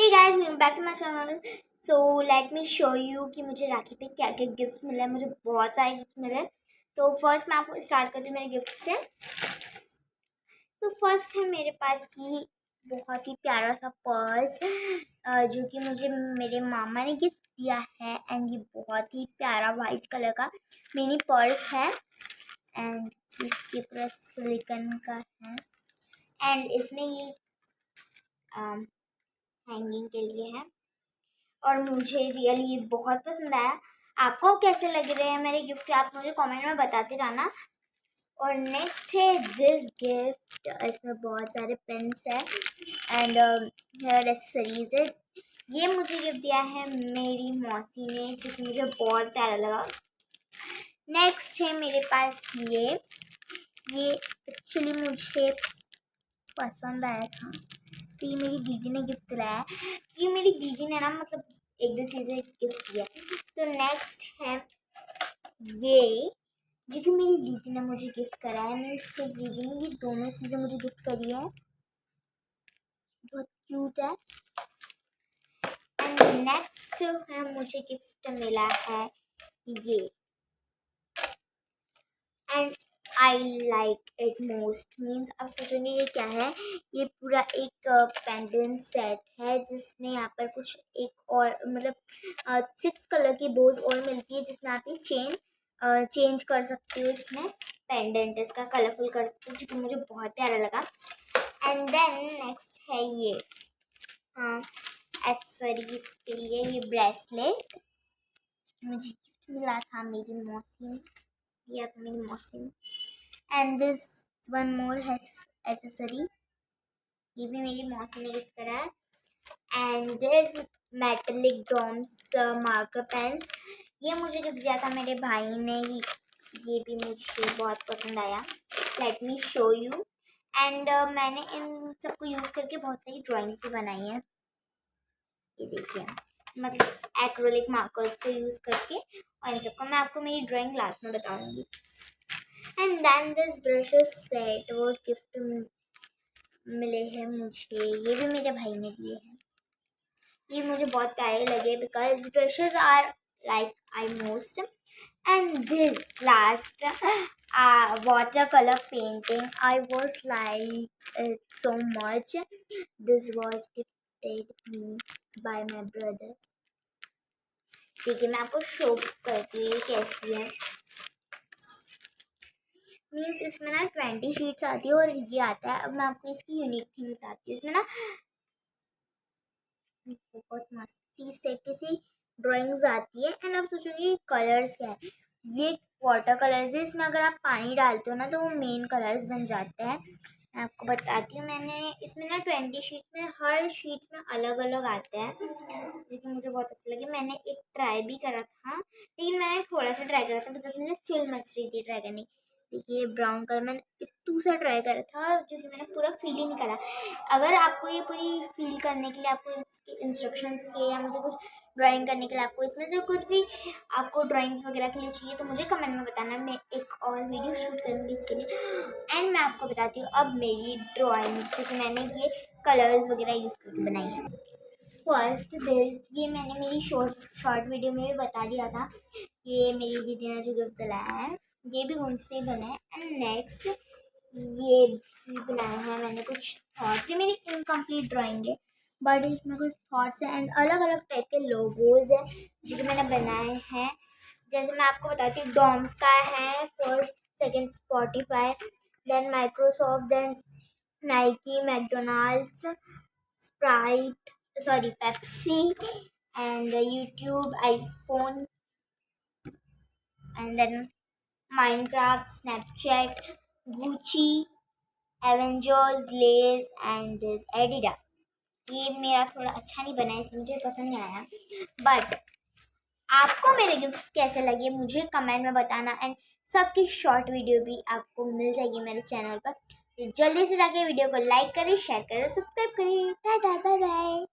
Hey guys, welcome back to my channel. So let me show you कि मुझे राखी पे क्या क्या गिफ्ट्स मिले हैं। मुझे बहुत सारे गिफ्ट मिले। तो फर्स्ट मैं आपको स्टार्ट करती हूँ मेरे गिफ्ट से। तो फर्स्ट है मेरे पास ये बहुत ही प्यारा सा पर्स जो कि मुझे मेरे मामा ने गिफ्ट दिया है। एंड ये बहुत ही प्यारा वाइट कलर का मिनी पर्स है। एंड इसके पूरा सिलिकॉन का है। एंड इसमें ये हैंगिंग के लिए है और मुझे रियली बहुत पसंद आया। आपको कैसे लग रहे हैं मेरे गिफ्ट, आप मुझे कमेंट में बताते जाना। और नेक्स्ट है दिस गिफ्ट। इसमें बहुत सारे पेन्स है एंड हेयर एक्सेसरीज है। ये मुझे गिफ्ट दिया है मेरी मौसी ने, जो मुझे बहुत प्यारा लगा। नेक्स्ट है मेरे पास ये एक्चुअली मुझे पसंद आया था, तो ये मेरी दीदी ने गिफ्ट दिलाया। ये मेरी दीदी ने ना मतलब एक दो चीज़ें गिफ्ट किया। तो नेक्स्ट है ये जो कि मेरी दीदी ने मुझे गिफ्ट करा है। मीन्स कि दीदी ने ये दोनों चीज़ें मुझे गिफ्ट करी है। बहुत क्यूट है। एंड नेक्स्ट जो है मुझे गिफ्ट मिला है ये। And I like it most. Means आप सोचेंगे ये क्या है। ये पूरा एक पेंडेंट सेट है जिसमें यहाँ पर कुछ एक और मतलब 6 कलर की बोज और मिलती है, जिसमें आप ये चेंज कर सकते हो। इसमें पेंडेंट इसका कलरफुल कर सकते हो, जो कि मुझे बहुत प्यारा लगा। एंड देन नेक्स्ट है ये एक्सेसरीज के लिए ये ब्रेसलेट मुझे गिफ्ट मिला था मेरी मौसी ने दिया था मेरी मौसी ने। And this one more accessory, ये भी मेरी मौसी ने गिफ्ट करा है। And this metallic Doms marker pens, ये मुझे गिफ्ट दिया था मेरे भाई ने। ये भी मुझे बहुत पसंद आया। Late me show you. And मैंने इन सबको यूज़ करके बहुत सारी ड्राइंग भी बनाई है। ये देखिए, मतलब एक्रेलिक मार्कर्स को यूज़ करके, और इन सबको मैं आपको मेरी ड्राइंग लास्ट में बताऊंगी। And then this brushes set वो गिफ्ट मिले हैं मुझे। ये भी मेरे भाई ने दिए हैं। ये मुझे बहुत प्यारे लगे because brushes are like I most. And this last water colour painting, I was like it so much. This was gifted me by my brother. देखिए मैं आपको शो करती हूँ कैसी है। मीन्स इसमें ना 20 शीट्स आती है और ये आता है। अब मैं आपको इसकी यूनिक थिंग बताती हूँ। इसमें ना बहुत मस्ती से किसी ड्राइंग्स आती है। एंड आप सोचोगे कलर्स क्या है, ये वाटर कलर्स है। इसमें अगर आप पानी डालते हो ना तो वो मेन कलर्स बन जाते हैं। मैं आपको बताती हूँ, मैंने इसमें ना 20 शीट्स में हर शीट्स में अलग अलग आते हैं, जो कि मुझे बहुत अच्छा लगे। मैंने एक ट्राई भी करा था, लेकिन मैंने थोड़ा सा ट्राई करा था बिकॉज मुझे चिल मच रही थी ट्राई करने। देखिए ब्राउन कलर मैंने इतू सा ट्राई करा था, जो कि मैंने पूरा फील ही नहीं करा। अगर आपको ये पूरी फील करने के लिए आपको इसके इंस्ट्रक्शंस चाहिए या मुझे कुछ ड्राइंग करने के लिए आपको इसमें से कुछ भी आपको ड्राइंग्स वगैरह के लिए चाहिए, तो मुझे कमेंट में बताना। मैं एक और वीडियो शूट करूँगी इसके लिए। एंड मैं आपको बताती हूँ अब मेरी ड्राइंग से कि मैंने ये कलर्स वगैरह यूज़ करके बनाई है। फर्स्ट ये मैंने मेरी शॉर्ट वीडियो में भी बता दिया था। ये मेरी दीदी ने जो गिफ्ट दिलाया है, ये भी उनसे बना है। एंड नेक्स्ट ये भी बनाया है मैंने कुछ थॉट्स। ये मेरी इनकम्प्लीट ड्राइंग है बट इसमें कुछ थॉट्स हैं एंड अलग अलग टाइप के लोगोज हैं जो कि मैंने बनाए हैं। जैसे मैं आपको बताती हूँ, डॉम्स का है first, second Spotify, then Microsoft, then Nike, McDonald's, Sprite, sorry Pepsi, and YouTube, iPhone, and then Minecraft, Snapchat, Gucci, Avengers, Lay's and this Adidas. ये मेरा थोड़ा अच्छा नहीं बना है, इसलिए मुझे पसंद नहीं आया। बट आपको मेरे गिफ्ट्स कैसे लगे मुझे कमेंट में बताना। एंड सबकी शॉर्ट वीडियो भी आपको मिल जाएगी मेरे चैनल पर। तो जल्दी से जाके वीडियो को लाइक करें, शेयर करें, सब्सक्राइब करें। Tata bye bye.